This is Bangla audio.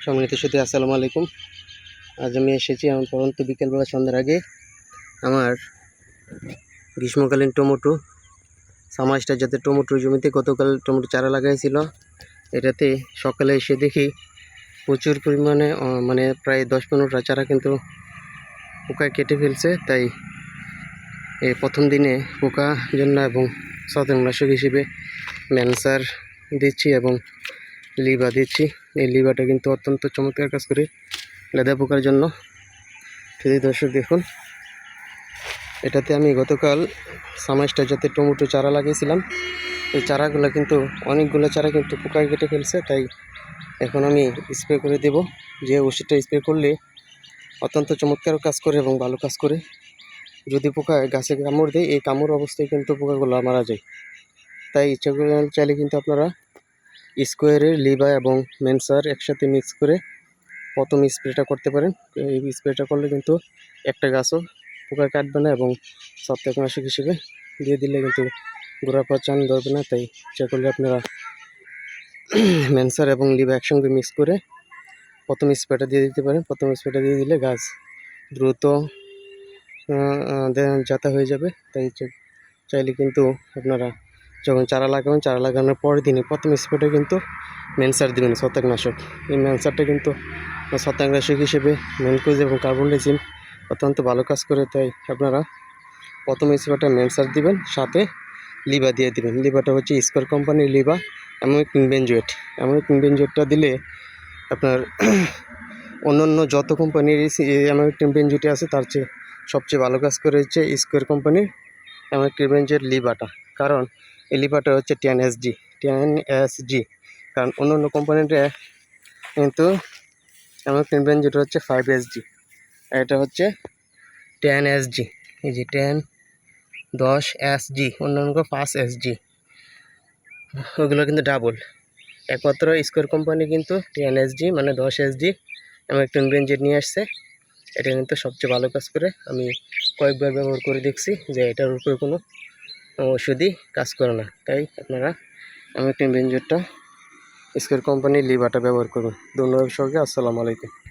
সম্মানিত সুধী, আসসালামু আলাইকুম। আজ আমি এসেছি আমার পরন্ত বিকেলবেলা সন্ধ্যার আগে আমার গ্রীষ্মকালীন টমেটো সামার যাতে টমেটো জমিতে গতকাল টমেটো চারা লাগাইছিল। এটাতে সকালে এসে দেখি প্রচুর পরিমাণে মানে প্রায় 10-15টা চারা কিন্তু পোকায় কেটে ফেলছে। তাই এই প্রথম দিনে পোকা জন্য এবং ছত্রাকনাশক হিসেবে ম্যানসার দিচ্ছি এবং লিভা দিচ্ছি। এই লিভাটা কিন্তু অত্যন্ত চমৎকার কাজ করে লেদা পোকার জন্য। যদি দর্শক দেখুন, এটাতে আমি গতকাল সামাইসটা যাতে টমেটো চারা লাগিয়েছিলাম, এই চারাগুলো কিন্তু অনেকগুলো চারা কিন্তু পোকায় কেটে ফেলছে। তাই এখন আমি স্প্রে করে দেব, যে ওষুধটা স্প্রে করলে অত্যন্ত চমৎকার কাজ করে এবং ভালো কাজ করে। যদি পোকা গাছে কামড় দেয়, এই কামড় অবস্থায় কিন্তু পোকাগুলো মারা যায়। তাই ইচ্ছা করে চাইলে কিন্তু আপনারা স্কোয়ারের লিভা এবং মেনসার একসাথে মিক্স করে প্রথম স্প্রেটা করতে পারেন। এই স্প্রেটা করলে কিন্তু একটা গাছও পোকা কাটবে না এবং ছত্রাকনাশক হিসেবে দিয়ে দিলে কিন্তু গোড়া পচান ধরবে না। তাই ইচ্ছা করলে আপনারা মেনসার এবং লিভা একসঙ্গে মিক্স করে প্রথম স্প্রেটা দিয়ে দিতে পারেন। প্রথম স্প্রেটা দিয়ে দিলে গাছ দ্রুত যাতা হয়ে যাবে। তাই চাইলে কিন্তু আপনারা যখন চারা লাগাবেন, চারা লাগানোর পরের দিনে প্রথম স্প্রেটা কিন্তু মেনসার দেবেন, ছত্রাকনাশক। এই মেনসারটা কিন্তু ছত্রাকনাশক হিসেবে ম্যানকোজ এবং কার্বনডাইজিম অত্যন্ত ভালো কাজ করে। তাই আপনারা প্রথম স্প্রেটা মেনসার দিবেন, সাথে লিভা দিয়ে দিবেন। লিভাটা হচ্ছে স্কোয়ার কোম্পানির লিভা অ্যামোনিক বেনজয়েট। অ্যামোনিক বেনজয়েটটা দিলে আপনার অন্যান্য যত কোম্পানির অ্যামোনিক বেনজয়েট আছে তার চেয়ে সবচেয়ে ভালো কাজ করে হচ্ছে স্কোয়ার কোম্পানির অ্যামোনিক বেনজয়েট লিভাটা। কারণ এই লিভাটা হচ্ছে 10 SG। কারণ অন্যান্য কোম্পানিটা কিন্তু অ্যামোনিক বেনজয়েট হচ্ছে 5 SG, এটা হচ্ছে 10 SG। এই যে 10 SG, অন্যান্য 5 SG, ওগুলো কিন্তু ডাবল। একমাত্র স্কোয়ার কোম্পানি কিন্তু 10 SG মানে 10 SG অ্যামোনিক বেনজয়েট নিয়ে আসছে। এটা কিন্তু সবচেয়ে ভালো কাজ করে। আমি কয়েকবার ব্যবহার করে দেখছি যে এটার উপরে কোনো ওষুধই কাজ করে না। তাই আপনারা অ্যামোনিক বেনজয়েটটা স্কোয়ার কোম্পানির লিভাটা ব্যবহার করুন। ধন্যবাদ সবাইকে। আসসালামু আলাইকুম।